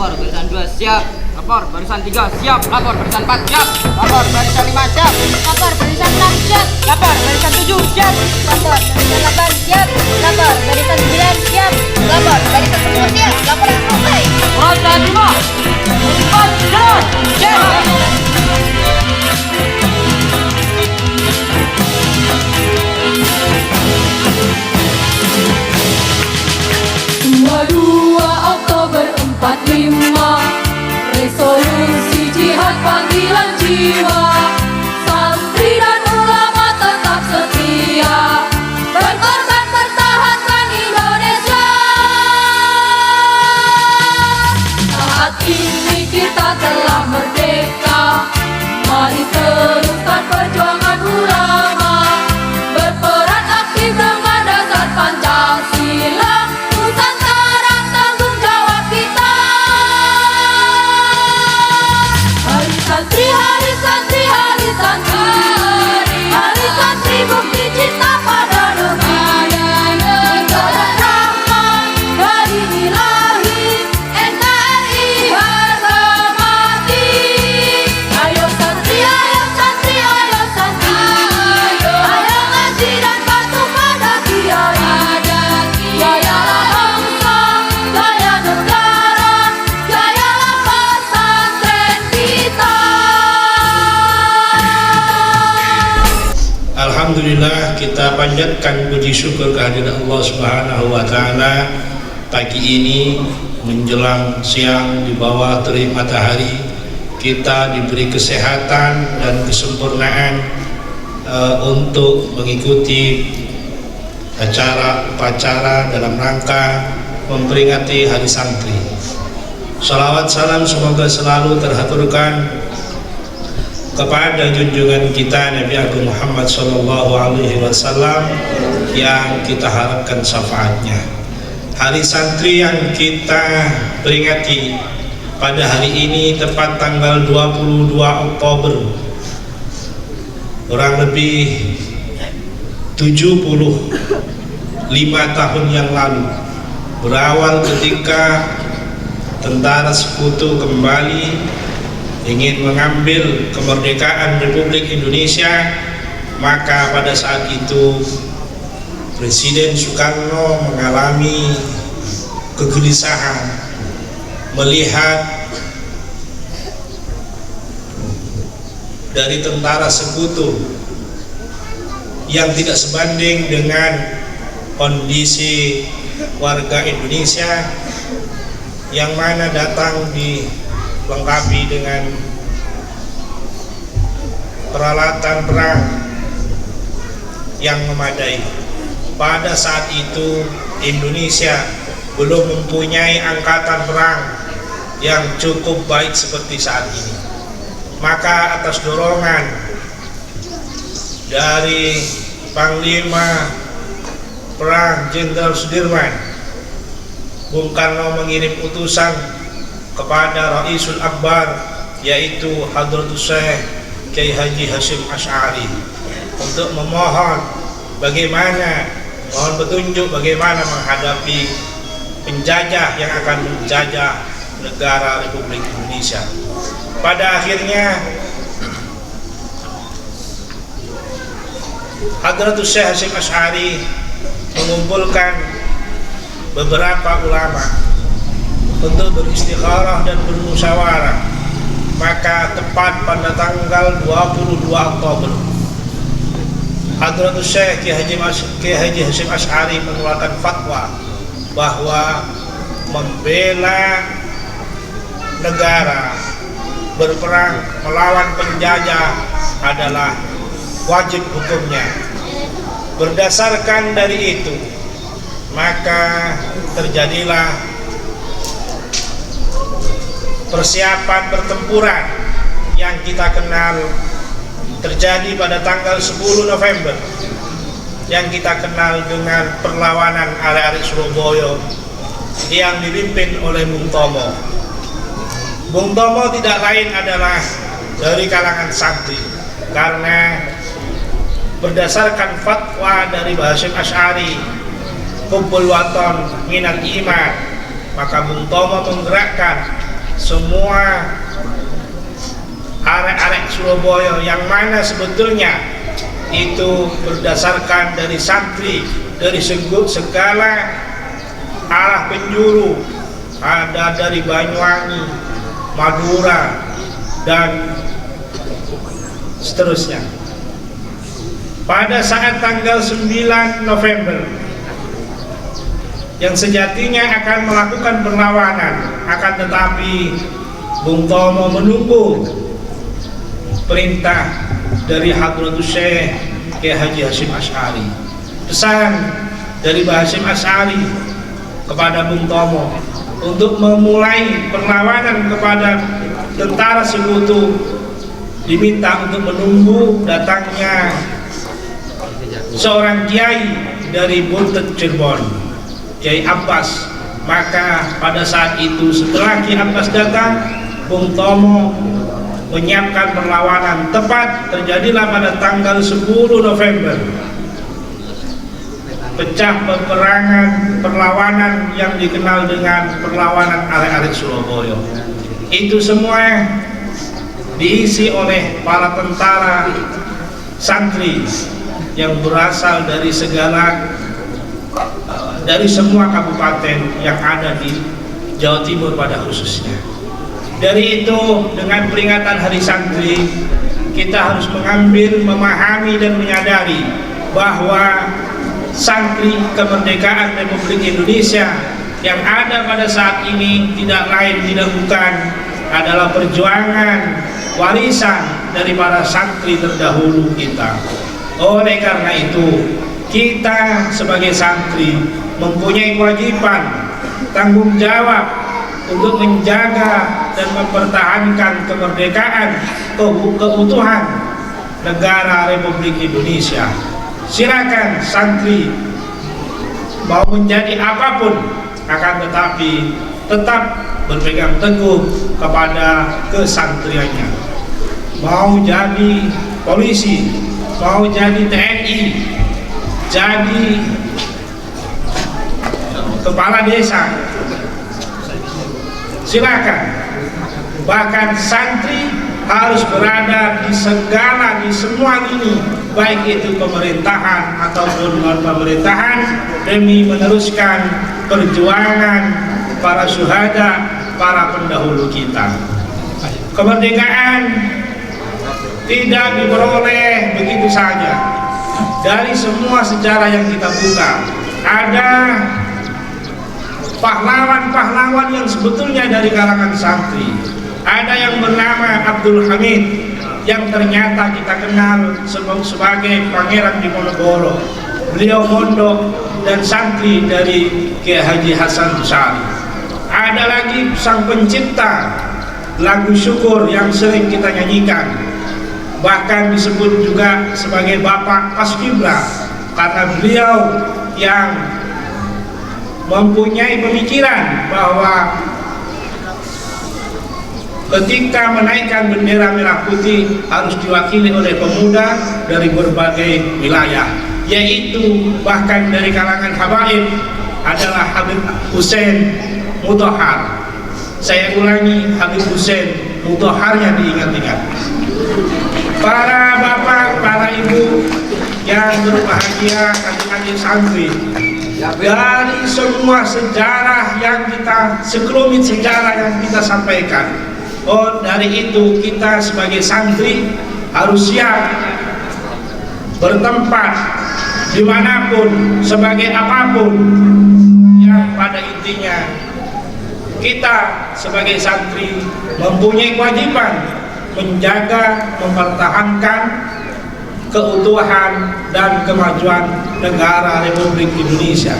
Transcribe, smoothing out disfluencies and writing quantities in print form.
Lapor barisan 2 siap. Lapor barisan 3 siap. Lapor barisan 4 siap. Lapor barisan 5 siap. Lapor barisan 6 siap. Lapor barisan 7 siap. Lapor barisan 8 siap. Lapor barisan 9 siap. Lapor barisan 10 siap. Laporan selesai. Barisan 5 4 jalan. Siap. Oktober 45 resolusi jihad panggilan jiwa, santri dan ulama tetap setia berkorban pertahankan Indonesia. Saat ini kita telah merdeka, mari teruskan perjuangan ulama, berperan aktif dengan dasar Pancasila. Bukti cinta pada negara dan rahmat dari ilahi, NKRI harga mati. Ayo santri, ayo santri, ayo santri, ayo ngaji dan patuh pada kiai. Jayalah bangsa, jaya negara, jayalah pesantren kita. Alhamdulillah, kita panjatkan puji syukur kehadiran Allah Subhanahu wa taala. Pagi ini menjelang siang di bawah terik matahari, kita diberi kesehatan dan kesempurnaan untuk mengikuti acara-upacara dalam rangka memperingati Hari Santri. Salawat salam semoga selalu terhaturkan kepada junjungan kita Nabi Agung Muhammad SAW yang kita harapkan syafaatnya. Hari Santri yang kita peringati pada hari ini tepat tanggal 22 Oktober, kurang lebih 75 tahun yang lalu, berawal ketika tentara sekutu kembali ingin mengambil kemerdekaan Republik Indonesia. Maka pada saat itu Presiden Soekarno mengalami kegelisahan melihat dari tentara sekutu yang tidak sebanding dengan kondisi warga Indonesia yang mana datang dilengkapi dengan peralatan perang yang memadai. Pada saat itu Indonesia belum mempunyai angkatan perang yang cukup baik seperti saat ini. Maka atas dorongan dari Panglima Perang Jenderal Sudirman, Bung Karno mengirim utusan kepada Raisul Akbar, yaitu Hadratus Syekh Kiai Haji Hasyim Asy'ari, untuk memohon mohon petunjuk bagaimana menghadapi penjajah yang akan menjajah negara Republik Indonesia. Pada akhirnya Hadratus Syekh Hasyim Asy'ari mengumpulkan beberapa ulama untuk beristikharah dan bermusyawarah. Maka tepat pada tanggal 22 Oktober, Hadratus Syekh Kiai Haji Hasyim Asy'ari mengeluarkan fatwa bahwa membela negara, berperang melawan penjajah adalah wajib hukumnya. Berdasarkan dari itu, maka terjadilah persiapan pertempuran yang kita kenal terjadi pada tanggal 10 November yang kita kenal dengan perlawanan arek-arek Surabaya yang dipimpin oleh Bung Tomo. Bung Tomo tidak lain adalah dari kalangan santri, karena berdasarkan fatwa dari Hasyim Asy'ari, Hubbul Waton Minal Iman, maka Bung Tomo menggerakkan semua arek-arek Surabaya yang mana sebetulnya itu berdasarkan dari santri dari segala arah penjuru, ada dari Banyuwangi, Madura, dan seterusnya. Pada saat tanggal 9 November yang sejatinya akan melakukan perlawanan, akan tetapi Bung Tomo menunggu perintah dari Hadratus Syekh Kiai Haji Hasyim Asy'ari. Pesan dari Mbah Hasyim Asy'ari kepada Bung Tomo untuk memulai perlawanan kepada tentara sekutu, diminta untuk menunggu datangnya seorang kiai dari Buntet Cirebon, Kiai Abbas. Maka pada saat itu setelah Kiai Abbas datang, Bung Tomo menyiapkan perlawanan. Tepat terjadilah pada tanggal 10 November pecah peperangan perlawanan yang dikenal dengan perlawanan arek-arek Surabaya. Itu semua diisi oleh para tentara santri yang berasal dari dari semua kabupaten yang ada di Jawa Timur pada khususnya. Dari itu, dengan peringatan Hari Santri, kita harus mengambil, memahami dan menyadari bahwa santri kemerdekaan Republik Indonesia yang ada pada saat ini tidak lain tidak bukan adalah perjuangan warisan dari para santri terdahulu kita. Oleh karena itu, kita sebagai santri mempunyai kewajiban, tanggung jawab untuk menjaga dan mempertahankan kemerdekaan, keutuhan negara Republik Indonesia. Silakan santri mau menjadi apapun, akan tetapi tetap berpegang teguh kepada kesantriannya. Mau jadi polisi, mau jadi TNI, jadi kepala desa, silakan. Bahkan santri harus berada di semua ini, baik itu pemerintahan ataupun non pemerintahan, demi meneruskan perjuangan para syuhada, para pendahulu kita. Kemerdekaan tidak diperoleh begitu saja. Dari semua sejarah yang kita buka, ada pahlawan-pahlawan yang sebetulnya dari kalangan santri. Ada yang bernama Abdul Hamid, yang ternyata kita kenal sebagai Pangeran Diponegoro. Beliau mondok dan santri dari Kiai Haji Hasan Tusari. Ada lagi sang pencipta lagu syukur yang sering kita nyanyikan, bahkan disebut juga sebagai Bapak Paskibra, karena beliau yang mempunyai pemikiran bahwa ketika menaikkan bendera merah putih harus diwakili oleh pemuda dari berbagai wilayah, yaitu bahkan dari kalangan habaib adalah Habib Hussein Mutahar. Saya ulangi, Habib Hussein Mutaharnya diingat-ingat. Para bapak, para ibu yang berbahagia, adik-adik santri, dari semua sejarah yang kita, sekelumit sejarah yang kita sampaikan, dari itu kita sebagai santri harus siap bertempat dimanapun, sebagai apapun, yang pada intinya kita sebagai santri mempunyai kewajiban menjaga, mempertahankan keutuhan dan kemajuan negara Republik Indonesia.